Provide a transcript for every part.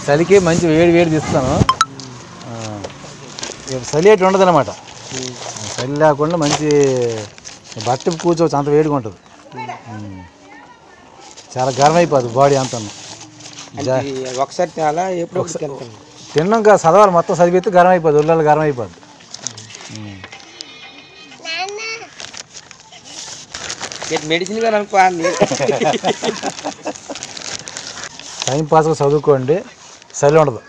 చలికి మంచి వేడి వేడి తీస్తాను. చలి అటు ఉండదు అనమాట. చలి లేకుండా మంచి బట్ట కూర్చోవచ్చు, అంత వేడిగా ఉంటుంది. చాలా గరం అయిపోద్ది బాడీ అంతా. ఒకసారి తిన్నాం కదా, చదవాలి మొత్తం చదివితే గరం అయిపోద్ది, ఒళ్ళలో గరం అయిపోద్ది. మెడిసిన్ గారు అనుకో టైం పాస్గా చదువుకోండి, చలి ఉండదు.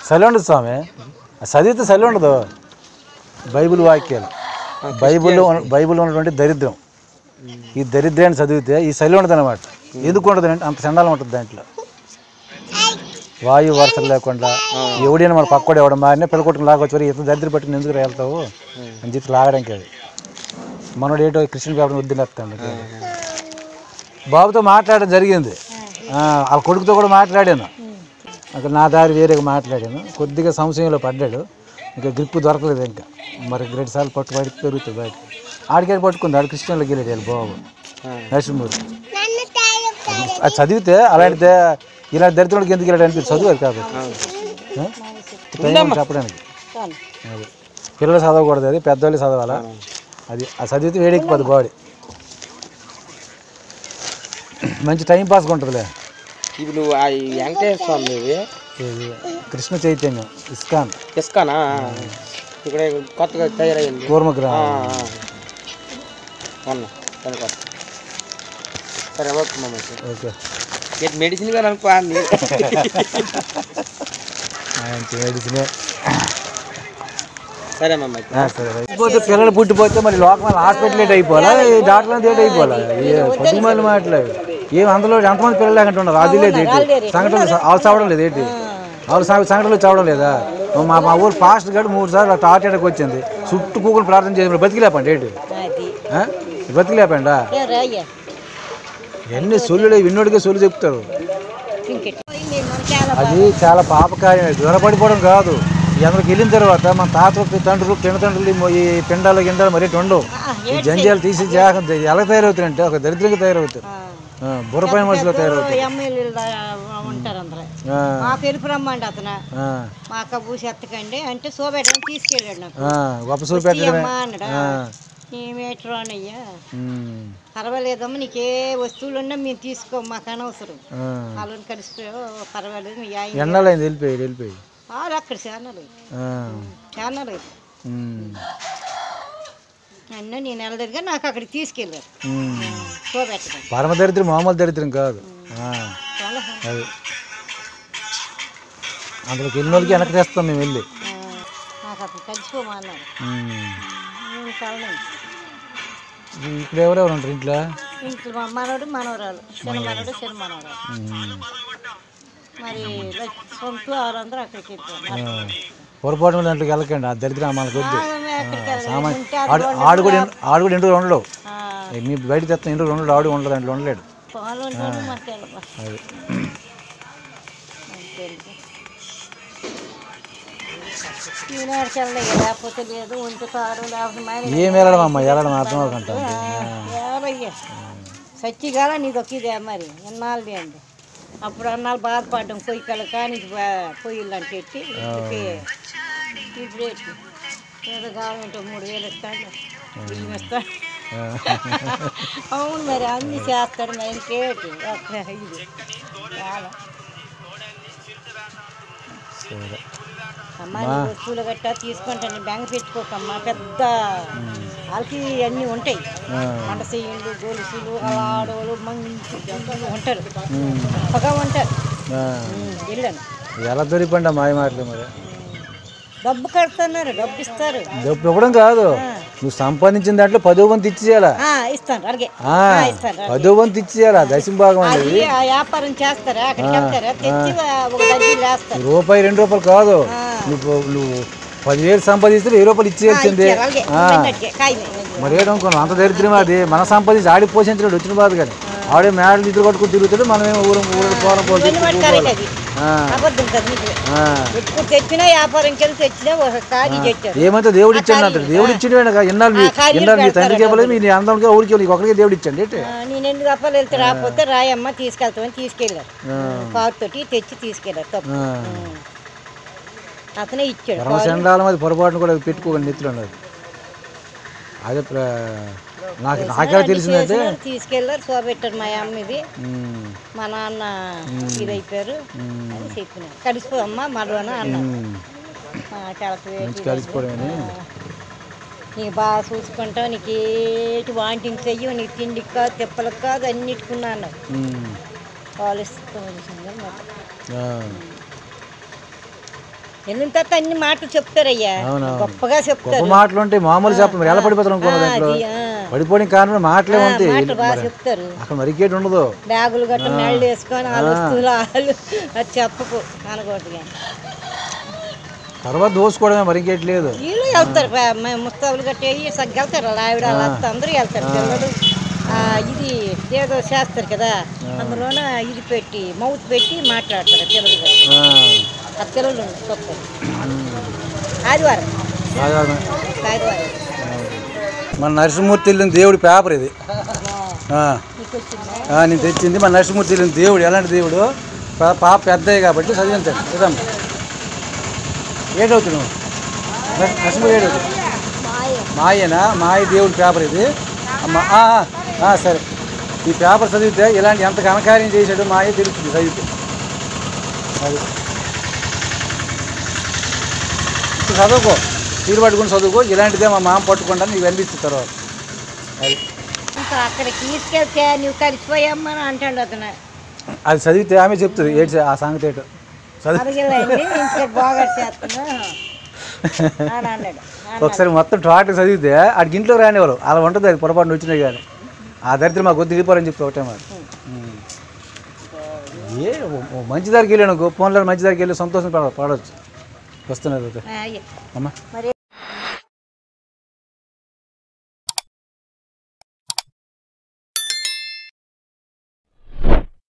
చలి ఉండదు స్వామి, చదివితే చలి ఉండదు. బైబిల్ వాక్యాలు, బైబిల్లో ఉన్నటువంటి దరిద్రం, ఈ దరిద్రాన్ని చదివితే ఈ చలి ఉండదు అనమాట. ఎందుకు ఉండదు అంటే అంత చండాలం ఉంటుంది దాంట్లో. వాయు వరుసలు లేకుండా ఎవడైనా మన పక్కడు ఎవడ మారినా పిల్ల కొట్టుకుని లాగొచ్చు, ఎంత దరిద్ర పట్టుకుని ఎందుకు వెళ్తావు అని చెప్పి లాగడానికి. అది మనోడు ఏంటో క్రిస్టియన్ పేపర్ని వద్దునేస్తాడు. బాబుతో మాట్లాడడం జరిగింది, వాళ్ళ కొడుకుతో కూడా మాట్లాడాను. అక్కడ నా దారి వేరేగా మాట్లాడాను. కొద్దిగా సంశయంలో పడ్డాడు, ఇంకా గ్రిప్ దొరకలేదు. ఇంకా మరి 2 సార్లు పడి పెరుగుతుంది బయట. ఆడికాడి పట్టుకుంది, ఆడు క్రిస్టియన్లోకి వెళ్ళాడు బాబు నరసింహూరు. అది చదివితే అలాంటిదే ఇలాంటి దరిద్రుడికి ఎందుకు వెళ్ళాడు అనిపిస్తుంది. చదువు అది కాబట్టి చెప్పడానికి. అది పిల్లలు చదవకూడదు, అది పెద్దవాళ్ళు చదవాలా. అది చదివితే వేడెక్కిపోద్ది బాడీ, మంచి టైం పాస్గా ఉంటుందిలే. ఇప్పుడు వెంకటేశ్వర స్వామి కృష్ణ చైతన్యం ఇస్కానా ఇక్కడ కొత్తగా తయారయ్యింది కూర్మగ్రహం. సరే ఓకే, మెడిసిన్ గారు అనుకో మంచి మెడిసినే. సరే మమ్మ. పోతే పిల్లలు పుట్టిపోతే మరి లోకల్ హాస్పిటల్ ఏట్ అయిపోవాలా, డాక్టర్ ఏట్ అయిపోవాలా, కొద్ది మంది మాట్లాడు. ఏమి అందులో ఎంతమంది పిల్లలు లేకుండా ఉన్నారు, అది లేదు ఏంటి సంఘటనలు వాళ్ళు చావడం లేదు ఏంటి, వాళ్ళు సంఘటనలు చావడం లేదా. మా ఊరు పాస్ట్ గడు 3 సార్లు హార్ట్ అటాక్ వచ్చింది, చుట్టూ కూకుని ప్రార్థన చేసి బతికిలేపండి ఏంటి, బతికిలేపండా. ఎన్ని సొల్లులు విన్నోడికే సొల్లు చెప్తారు. అది చాలా పాపకార్యం, జ్వరపడిపోవడం కాదు. అందరికి వెళ్ళిన తర్వాత మన తాతలు తండ్రులు పినతండ్రులు ఈ పిండాలు గిండాలు మరి ఉండవు. ఈ జంజాలు తీసి ఎలా తయారవుతారంటే ఒక దరిద్రంగా తయారవుతారు, బుర్రపైన మనుషులు తయారవుతారు. గొప్ప చూపెట్టడమే. పర్వాలేదమ్మా, నీకే వస్తువులున్నా మేము తీసుకో, మాకు అనవసరం. వాళ్ళని కలిసి పర్వాలేదు. ఎన్నాళ్ళైంది వెళ్ళిపోయి అక్కడ ఛానల్ అన్న నేను వెళ్ళదుగా, నాకు అక్కడికి తీసుకెళ్ళారు. పరమ దరిద్రం మామూలు దరిద్రం కాదు. అది అందులోకి వెళ్ళిన వాళ్ళకి వెనక్కి తెస్తాం మేము వెళ్ళి. నాకు అప్పుడు కలిసిపోమన్నారు. ఇక్కడ ఎవరెవరు ఉంటారు ఇంట్లో? ఇంట్లో మనవడు మనవరాలు, చిన్న మనవరాలు. మరి సొంత వారందరూ అక్కడికి వెళ్ళిపోయారు. పొరపాటు దాంట్లోకి వెళ్ళకండి, ఆ దరిద్రం మనకు వద్దు. ఆడు కూడా ఇంట్లో ఉండడు, మీ బయట తెస్తాం ఇంట్లో ఉండడు, ఆడు ఉండదు, దాంట్లో ఉండలేడు. ఏం వెళ్ళడం అమ్మ, వెళ్ళడం అర్థం అవ్వకంటా. సచ్చిగాల నీది ఒక్కిదే మరి ఎన్నాళ్ళది అండి. అప్పుడు అన్నాళ్ళు బాధపడ్డాం, పొయ్యి కానీ పొయ్యిలు అంటే పెట్టి ఇప్పుడు ఏదో కావాలంటే 3000 ఇస్తాడు, బియ్యం ఇస్తాడు. అవును మరి అన్నీ చేస్తాడు. మరి ఇంకేటి ఇది చాలా అమ్మ, వస్తువులు గట్టా తీసుకుంటాను, బెంగ పెట్టుకోకమ్మా. పెద్ద వాళ్ళకి అన్నీ ఉంటాయి, మండసీయులు, గొలుసులు, ఆడవాళ్ళు మంచి ఉంటారు, గొప్పగా ఉంటారు. వెళ్ళాను. ఎలా దొరికిపోండి మాయ మాటలు. మరి డబ్బు కడుతున్నారు, డబ్బు ఇస్తారు. డబ్బు ఇవ్వడం కాదు, నువ్వు సంపాదించిన దాంట్లో 10వ వంతు ఇచ్చేయాలా. ఇస్తాను, అలాగే 10వ వంతు ఇచ్చేయాలా. దశంభాగం అనేది వ్యాపారం చేస్తారా, అక్కడికి వెళ్తారా, తెచ్చి ఒక డబ్బీలు వేస్తారు. రూపాయి 2 రూపాయలు కాదు, నువ్వు 10,000 సంపాదిస్తే 1000 రూపాయలు ఇచ్చేయాల్సిందే. మరి ఏమనుకున్నావు, అంత దరిద్రం అది. మన సంపాదించి ఆడికి పోషించలేడు, వచ్చిన బాధ కానీ. ఆడే మేడలు ఇద్దరు కట్టుకుని తిరుగుతాడు, మనమేమో ఊరు పోరం పోతే అది అబద్ధం కదా నీకు. ఎప్పుడు తెచ్చినా వ్యాపారంకి వెళ్ళి తెచ్చినా ఒక ఖాళీ తెచ్చారు. ఏమైతే దేవుడు ఇచ్చాడు అంటాడు. దేవుడు ఇచ్చిండు ఎన్నాళ్ళు మీ తండ్రికి ఇవ్వలేదు, మీ అందరికీ ఊరికి వెళ్ళి ఒకరికి దేవుడు ఇచ్చాడు. నేను 2 రూపాయలు వెళ్తే రాకపోతే రాయమ్మ తీసుకెళ్తామని తీసుకెళ్ళారు. కారు తోటి తెచ్చి తీసుకెళ్ళారు. తప్పు అతనే ఇచ్చాడు. సెండాలం అది పొరపాటును కూడా పెట్టుకోకండి నెత్తులు అన్నది. అదే నాకే తెలిసిందంటే తీసుకెళ్ళారు. శోభెట్టారు మా అమ్మ ఇది, మా నాన్న ఇదైపోయారు అని చెప్పినారు. కలిసిపోమ్మా మరవన అన్నారు. కలిసిపోవడమని నీకు బాగా చూసుకుంటావు, నీకు ఏటి వాంటింగ్ చెయ్యవు, నీకు తిండికి కాదు తిప్పలకు కాదు అన్నిటికున్నా అన్నారు. వాళ్ళు వెళ్ళిన తర్వాత అన్ని మాటలు చెప్తారయ్యా, గొప్పగా చెప్తారు. మాటలు ఉంటాయి, మామూలు చెప్ప ఎలా పడిపోతారు అనుకున్నా. పడిపోయిన కారణం మాటలే ఉంటాయి, బాగా చెప్తారు. అక్కడ మరికేటి ఉండదు. బ్యాగులు గట్ట నెళ్ళు వేసుకొని వాళ్ళ వస్తువులు వాళ్ళు అది చెప్పకు అనకూడదు. తర్వాత దోసుకోవడమే మరికేటి లేదు. వీళ్ళు వెళ్తారు, ముస్తాబులు గట్టి వెళ్తారు. ఆవిడ వాళ్ళ అందరూ వెళ్తారు. పిల్లలు ఇది ఏదో చేస్తారు కదా, అందులోన ఇది పెట్టి మౌత్ పెట్టి మాట్లాడతారు పిల్లలు. ఆ పిల్లలు ఆదివారం మన నరసింహమూర్తి వెళ్ళిన దేవుడి పేపర్ ఇది. నేను తెచ్చింది మన నరసింహమూర్తి వెళ్ళిన దేవుడు. ఎలాంటి దేవుడు? పాప పెద్దయ్య కాబట్టి చదివించండి. చూద్దాం ఏడవుతున్నావు నరసింహ ఏడవుతుంది. మాయేనా? మాయ దేవుడి పేపర్ ఇది. సరే, ఈ పేపర్ చదివితే ఇలాంటి ఎంత ఘనకార్యం చేశాడు మాయ తెలుస్తుంది చదివితే. అది చదువుకో, తీరు పట్టుకుని చదువుకో. ఇలాంటిదే మా మామ పట్టుకుంటా నీకు అనిపిస్తుంది తర్వాత. అది అక్కడికి తీసుకెళ్తే నువ్వు కలిసిపోయామ్మా అంటాడు అతను. అది చదివితే ఆమె చెప్తుంది ఏడ్చి ఆ సంగతి ఏంటో. ఒకసారి మొత్తం టోటల్ చదివితే ఆడికి ఇంట్లో రానివారు అలా ఉంటుంది. అది పొరపాటు వచ్చినాయి కానీ ఆ దరిద్రం మాకు కొద్ది దిగిపోరని చెప్తే ఒకటే మరి. ఏ మంచి దారికి వెళ్ళాను, ఫోన్లో మంచి దారికి వెళ్ళి సంతోషం పడవచ్చు. వస్తున్నది అమ్మా.